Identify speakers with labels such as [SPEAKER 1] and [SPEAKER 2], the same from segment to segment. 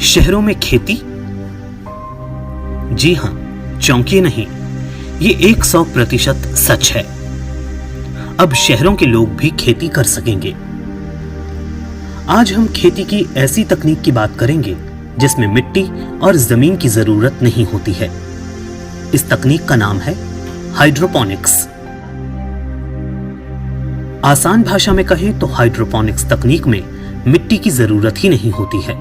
[SPEAKER 1] शहरों में खेती? जी हां, चौंकिए नहीं, ये 100% सच है। अब शहरों के लोग भी खेती कर सकेंगे। आज हम खेती की ऐसी तकनीक की बात करेंगे जिसमें मिट्टी और जमीन की जरूरत नहीं होती है। इस तकनीक का नाम है हाइड्रोपोनिक्स। आसान भाषा में कहें तो हाइड्रोपोनिक्स तकनीक में मिट्टी की जरूरत ही नहीं होती है।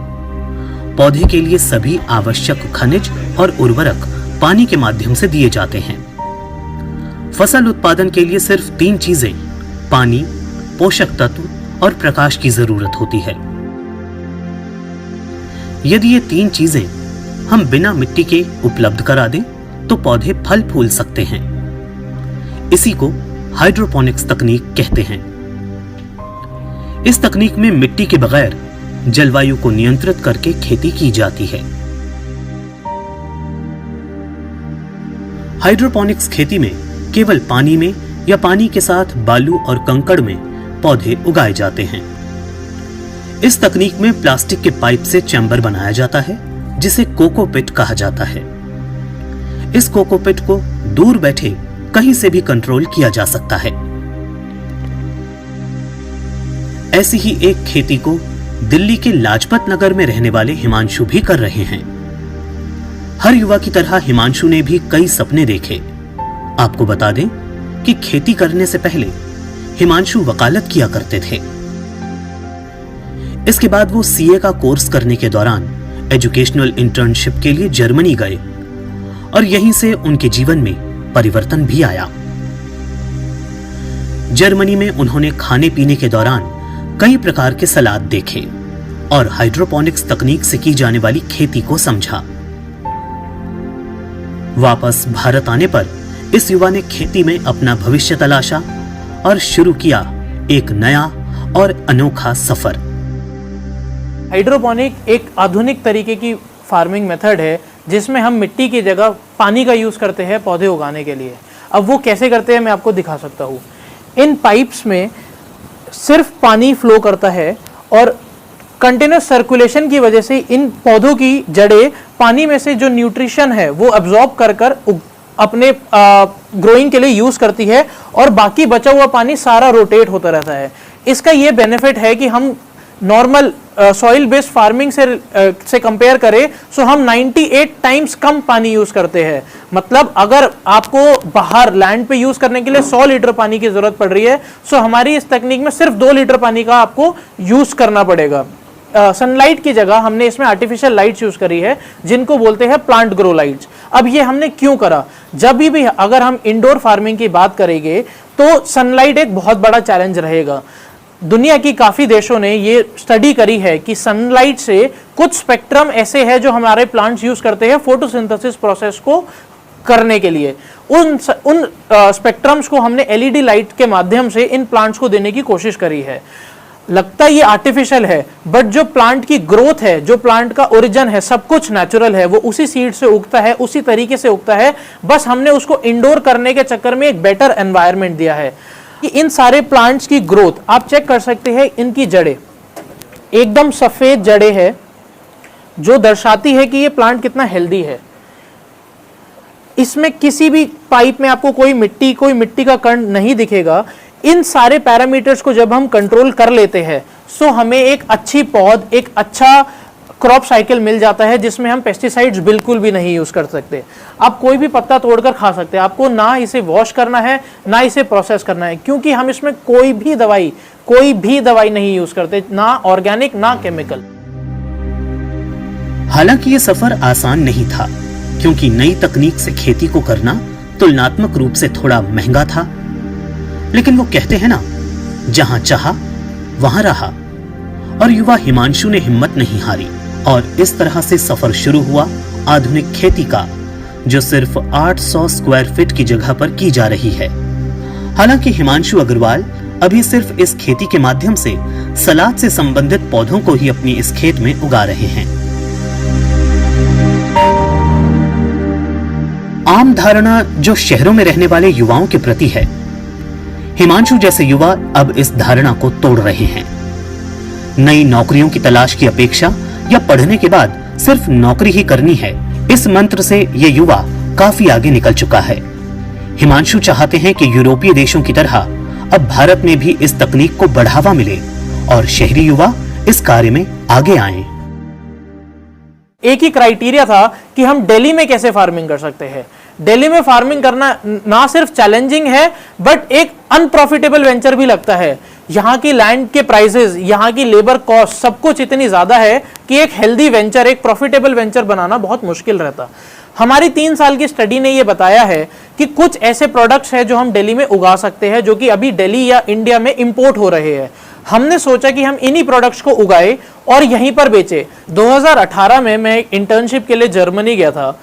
[SPEAKER 1] पौधे के लिए सभी आवश्यक खनिज और उर्वरक पानी के माध्यम से दिए जाते हैं। फसल उत्पादन के लिए सिर्फ 3 चीजें, पानी, पोषक तत्व और प्रकाश की जरूरत होती है। यदि ये 3 चीजें हम बिना मिट्टी के उपलब्ध करा दें तो पौधे फल फूल सकते हैं। इसी को हाइड्रोपोनिक्स तकनीक कहते हैं। इस तकनीक में मिट्टी के बगैर जलवायु को नियंत्रित करके खेती की जाती है। हाइड्रोपोनिक्स खेती में केवल पानी में या पानी के साथ बालू और कंकड़ में पौधे उगाए जाते हैं। इस तकनीक में प्लास्टिक के पाइप से चैम्बर बनाया जाता है जिसे कोकोपिट कहा जाता है। इस कोकोपिट को दूर बैठे कहीं से भी कंट्रोल किया जा सकता है। ऐसी ही एक खेती को दिल्ली के लाजपत नगर में रहने वाले हिमांशु भी कर रहे हैं। हर युवा की तरह हिमांशु ने भी कई सपने देखे। आपको बता दें कि खेती करने से पहले हिमांशु वकालत किया करते थे। इसके बाद वो सीए का कोर्स करने के दौरान एजुकेशनल इंटर्नशिप के लिए जर्मनी गए और यहीं से उनके जीवन में परिवर्तन भी आया। जर्मनी में उन्होंने खाने पीने के दौरान कई प्रकार के सलाद देखे और हाइड्रोपोनिक्स तकनीक से की जाने वाली खेती को समझा। वापस भारत आने पर इस युवा ने खेती में अपना भविष्य तलाशा और शुरू किया एक नया और अनोखा सफर।
[SPEAKER 2] हाइड्रोपोनिक एक आधुनिक तरीके की फार्मिंग मेथड है जिसमें हम मिट्टी की जगह पानी का यूज करते हैं पौधे उगाने के लिए। अब वो कैसे करते हैं मैं आपको दिखा सकता हूँ। इन पाइप्स में सिर्फ पानी फ्लो करता है और कंटिन्यूस सर्कुलेशन की वजह से इन पौधों की जड़ें पानी में से जो न्यूट्रिशन है वो अब्सॉर्ब कर अपने ग्रोइंग के लिए यूज करती है और बाकी बचा हुआ पानी सारा रोटेट होता रहता है। इसका ये बेनिफिट है कि हम नॉर्मल सॉइल बेस्ड फार्मिंग से कंपेयर करें सो हम 98 टाइम्स कम पानी यूज करते हैं। मतलब अगर आपको बाहर लैंड पे यूज करने के लिए 100 लीटर पानी की जरूरत पड़ रही है सो हमारी इस तकनीक में सिर्फ 2 लीटर पानी का आपको यूज करना पड़ेगा। सनलाइट की जगह हमने इसमें आर्टिफिशियल लाइट्स यूज करी है जिनको बोलते हैं प्लांट ग्रो लाइट्स। अब ये हमने क्यों करा? जब भी अगर हम इंडोर फार्मिंग की बात करेंगे तो सनलाइट एक बहुत बड़ा चैलेंज रहेगा। दुनिया की काफी देशों ने ये स्टडी करी है कि सनलाइट से कुछ स्पेक्ट्रम ऐसे है जो हमारे प्लांट्स यूज करते हैं फोटोसिंथेसिस प्रोसेस को करने के लिए। उन स्पेक्ट्रम्स को हमने एलईडी लाइट के माध्यम से इन प्लांट्स को देने की कोशिश करी है। लगता ये आर्टिफिशियल है बट जो प्लांट की ग्रोथ है, जो प्लांट का ओरिजिन है, सब कुछ नेचुरल है। वो उसी सीड से उगता है, उसी तरीके से उगता है। बस हमने उसको इंडोर करने के चक्कर में एक बेटर एनवायरनमेंट दिया है। कि इन सारे प्लांट्स की ग्रोथ आप चेक कर सकते हैं। इनकी जड़ें एकदम सफेद जड़ें हैं जो दर्शाती है कि ये प्लांट कितना हेल्दी है। इसमें किसी भी पाइप में आपको कोई मिट्टी का कण नहीं दिखेगा। इन सारे पैरामीटर्स को जब हम कंट्रोल कर लेते हैं सो हमें एक अच्छी पौध, एक अच्छा क्रॉप साइकिल मिल जाता है जिसमें हम पेस्टिसाइड्स बिल्कुल भी नहीं यूज कर सकते। आप कोई भी पत्ता तोड़कर खा सकते हैं, आपको ना इसे वॉश करना है ना इसे प्रोसेस करना है, क्योंकि हम इसमें कोई भी दवाई नहीं यूज करते, ना ऑर्गेनिक ना केमिकल।
[SPEAKER 1] हालांकि ये सफर आसान नहीं था क्योंकि नई तकनीक से खेती को करना तुलनात्मक रूप से थोड़ा महंगा था। लेकिन वो कहते हैं ना, जहां चाहा वहां रहा। और युवा हिमांशु ने हिम्मत नहीं हारी और इस तरह से सफर शुरू हुआ आधुनिक खेती का, जो सिर्फ 800 स्क्वायर फीट की जगह पर की जा रही है। हालांकि हिमांशु अग्रवाल अभी सिर्फ इस खेती के माध्यम से सलाद से संबंधित पौधों को ही अपनी इस खेत में उगा रहे हैं। आम धारणा जो शहरों में रहने वाले युवाओं के प्रति है, हिमांशु जैसे युवा अब इस धारणा को तोड़ रहे हैं। नई नौकरियों की तलाश की अपेक्षा या पढ़ने के बाद सिर्फ नौकरी ही करनी है, इस मंत्र से ये युवा काफी आगे निकल चुका है। हिमांशु चाहते हैं कि यूरोपीय देशों की तरह अब भारत में भी इस तकनीक को बढ़ावा मिले और शहरी युवा इस कार्य में आगे आएं।
[SPEAKER 2] एक ही क्राइटेरिया था कि हम दिल्ली में कैसे फार्मिंग कर सकते हैं। दिल्ली में फार्मिंग करना ना सिर्फ चैलेंजिंग है बट एक अनप्रॉफिटेबल वेंचर भी लगता है। यहाँ की लैंड के प्राइसेस, यहाँ की लेबर कॉस्ट, सब कुछ इतनी ज्यादा है कि एक हेल्दी वेंचर, एक प्रॉफिटेबल वेंचर बनाना बहुत मुश्किल रहता। हमारी 3 साल की स्टडी ने ये बताया है कि कुछ ऐसे प्रोडक्ट्स हैं जो हम दिल्ली में उगा सकते हैं, जो कि अभी दिल्ली या इंडिया में इंपोर्ट हो रहे हैं। हमने सोचा कि हम इन्हीं प्रोडक्ट्स को उगाए और यहीं पर बेचे। 2018 में मैं एक इंटर्नशिप के लिए जर्मनी गया था।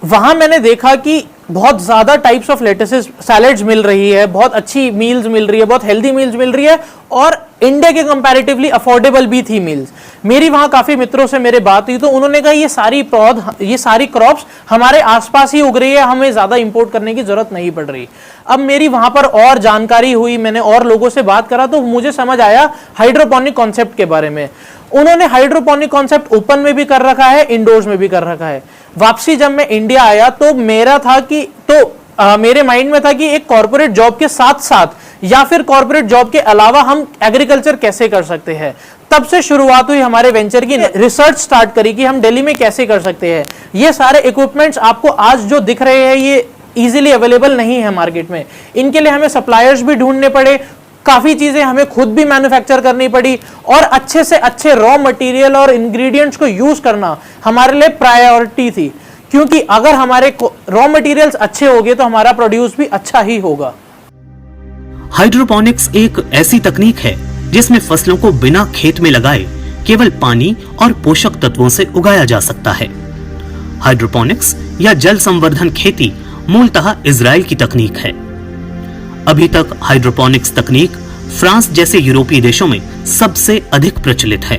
[SPEAKER 2] वहां मैंने देखा कि बहुत ज्यादा टाइप्स ऑफ लेटसेस, सैलेड्स मिल रही है, बहुत अच्छी मील्स मिल रही है, बहुत हेल्दी मील्स मिल रही है और इंडिया के कंपैरेटिवली अफोर्डेबल भी थी मील्स। मेरी वहां काफी मित्रों से मेरे बात हुई तो उन्होंने कहा ये सारी क्रॉप्स हमारे आसपास ही उग रही है, हमें ज्यादा इंपोर्ट करने की जरूरत नहीं पड़ रही। अब मेरी वहां पर और जानकारी हुई, मैंने और लोगों से बात करा तो मुझे समझ आया हाइड्रोपोनिक कॉन्सेप्ट के बारे में। उन्होंने हाइड्रोपोनिक कॉन्सेप्ट ओपन में भी कर रखा है, इंडोर्स में भी कर रखा है। वापसी जब मैं इंडिया आया तो मेरे माइंड में था कि एक कॉर्पोरेट जॉब के साथ साथ या फिर कॉर्पोरेट जॉब के अलावा हम एग्रीकल्चर कैसे कर सकते हैं। तब से शुरुआत हुई हमारे वेंचर की, रिसर्च स्टार्ट करी कि हम दिल्ली में कैसे कर सकते हैं। ये सारे इक्विपमेंट्स आपको आज जो दिख रहे हैं ये इजीली अवेलेबल नहीं है मार्केट में। इनके लिए हमें सप्लायर्स भी ढूंढने पड़े, काफी चीजें हमें खुद भी मैन्युफैक्चर करनी पड़ी और अच्छे से अच्छे रॉ मटेरियल और इंग्रेडिएंट्स को यूज करना हमारे लिए प्रायोरिटी थी, क्योंकि अगर हमारे रॉ मटेरियल्स अच्छे होंगे तो हमारा प्रोड्यूस भी अच्छा ही होगा।
[SPEAKER 1] हाइड्रोपोनिक्स एक ऐसी तकनीक है जिसमें फसलों को बिना खेत में लगाए केवल पानी और पोषक तत्वों से उगाया जा सकता है। हाइड्रोपोनिक्स या जल संवर्धन खेती मूलतः इजराइल की तकनीक है। अभी तक हाइड्रोपोनिक्स तकनीक फ्रांस जैसे यूरोपीय देशों में सबसे अधिक प्रचलित है।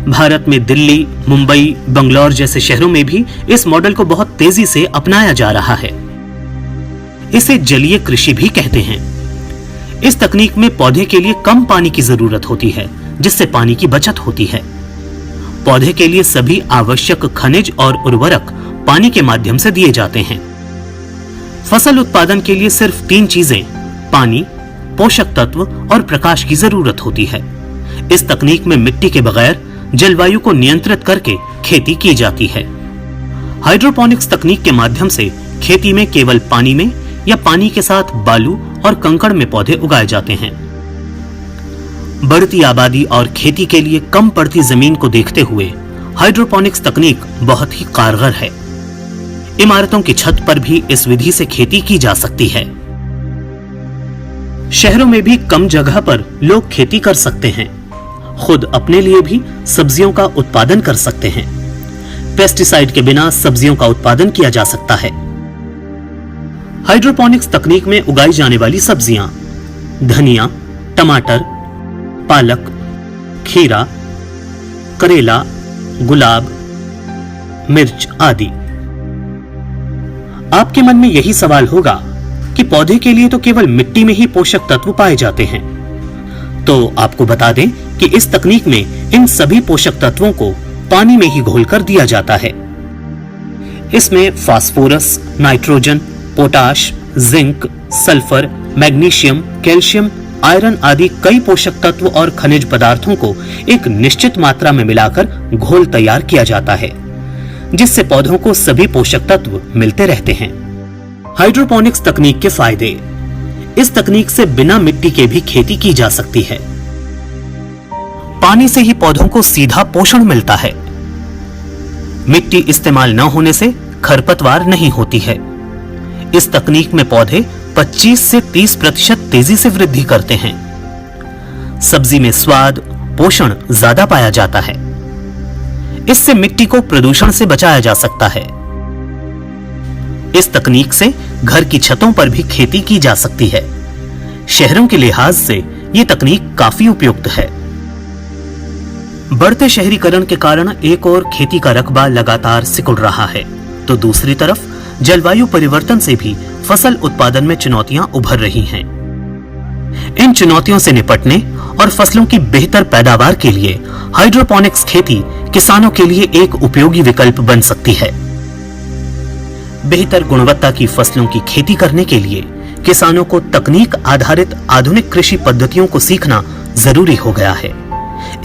[SPEAKER 1] भारत में दिल्ली, मुंबई, बंगलौर जैसे शहरों में भी इस मॉडल को बहुत तेजी से अपनाया जा रहा है। इसे जलीय कृषि भी कहते हैं। इस तकनीक में पौधे के लिए कम पानी की जरूरत होती है, जिससे पानी की बचत होती है। पौधे के लिए सभी आवश्यक खनिज और उर्वरक पानी के माध्यम से दिए जाते हैं। फसल उत्पादन के लिए सिर्फ 3 चीजें, पानी, पोषक तत्व और प्रकाश की जरूरत होती है। इस तकनीक में मिट्टी के बगैर जलवायु को नियंत्रित करके खेती की जाती है। हाइड्रोपोनिक्स तकनीक के माध्यम से खेती में केवल पानी में या पानी के साथ बालू और कंकड़ में पौधे उगाए जाते हैं। बढ़ती आबादी और खेती के लिए कम पड़ती जमीन को देखते हुए हाइड्रोपोनिक्स तकनीक बहुत ही कारगर है। इमारतों की छत पर भी इस विधि से खेती की जा सकती है। शहरों में भी कम जगह पर लोग खेती कर सकते हैं। खुद अपने लिए भी सब्जियों का उत्पादन कर सकते हैं। पेस्टिसाइड के बिना सब्जियों का उत्पादन किया जा सकता है। हाइड्रोपोनिक्स तकनीक में उगाई जाने वाली सब्जियां धनिया, टमाटर, पालक, खीरा, करेला, गुलाब, मिर्च आदि। आपके मन में यही सवाल होगा कि पौधे के लिए तो केवल मिट्टी में ही पोषक तत्व पाए जाते हैं। तो आपको बता दें कि इस तकनीक में इन सभी पोषक तत्वों को पानी में ही घोलकर दिया जाता है। इसमें phosphorus, nitrogen, potash, zinc, sulphur, magnesium, calcium, iron आदि कई पोषक तत्व और खनिज पदार्थों को एक निश्चित मात्रा में मिलाकर घोल तैयार किया जाता है, जिससे पौधों को सभी पोषक तत्व मिलते रहते हैं। हाइड्रोपोनिक्स तकनीक के फायदे। इस तकनीक से बिना मिट्टी के भी खेती की जा सकती है। पानी से ही पौधों को सीधा पोषण मिलता है। मिट्टी इस्तेमाल न होने से खरपतवार नहीं होती है। इस तकनीक में पौधे 25 से 30% तेजी से वृद्धि करते हैं। सब्जी में स्वाद, पोषण ज्यादा पाया जाता है। इससे मिट्टी को प्रदूषण से बचाया जा सकता है। इस तकनीक से घर की छतों पर भी खेती की जा सकती है। शहरों के लिहाज से ये तकनीक काफी उपयुक्त है। बढ़ते शहरीकरण के कारण एक ओर खेती का रकबा लगातार सिकुड़ रहा है, तो दूसरी तरफ जलवायु परिवर्तन से भी फसल उत्पादन में चुनौतियां उभर रही हैं। इन चुनौतियों से निपटने और फसलों की बेहतर पैदावार के लिए हाइड्रोपोनिक्स खेती किसानों के लिए एक उपयोगी विकल्प बन सकती है। बेहतर गुणवत्ता की फसलों की खेती करने के लिए किसानों को तकनीक आधारित आधुनिक कृषि पद्धतियों को सीखना जरूरी हो गया है।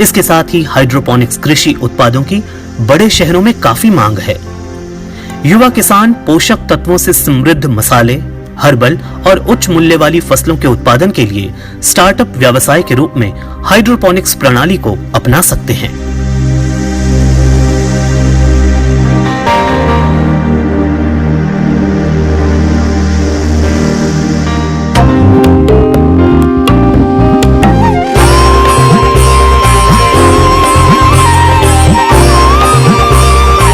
[SPEAKER 1] इसके साथ ही हाइड्रोपोनिक्स कृषि उत्पादों की बड़े शहरों में काफी मांग है। युवा किसान पोषक तत्वों से समृद्ध मसाले, हर्बल और उच्च मूल्य वाली फसलों के उत्पादन के लिए स्टार्टअप व्यवसाय के रूप में हाइड्रोपोनिक्स प्रणाली को अपना सकते हैं।